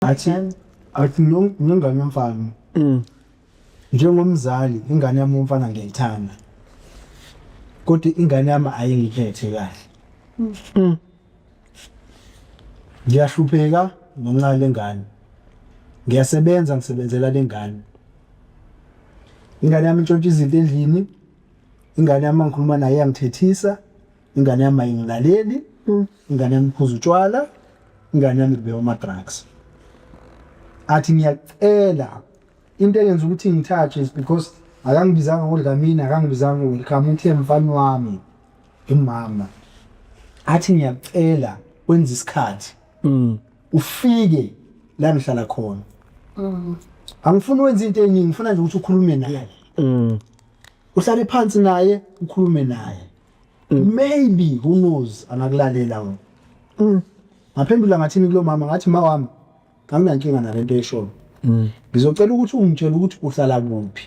athi ngingane yomfana njengomzali ingane yami umfana ngiyayithanda kodwa ingane yami ayingiphethe kahle ngiyahlupheka ngenxa lengane ngiyasebenza ngisebenzela lengane ingane yami intshontsha izinto endlini ingane yami ngikhuluma naye iyangithethisa ingane yami ayingilaleli ingane yami iphuza utshwala ingane yami ibheka ama-drugs athi ngiyacela into eyenza ukuthi ngithathe is because akangibizanga ngoDlamini akangibizanga welcome uthe mfana wami imama athi ngiyacela wenza isikhathi ufike la ngihlala khona angifuni wenza into eningi ngifuna nje ukuthi ukhulume naye uhlale phansi naye ukhulume naye maybe who knows angakulalela wena ngaphendula ngathini kulo mama ngathi mawami anginankinga nalento eshoyo ngizocela ukuthi ungitshele ukuthi uhlala kuphi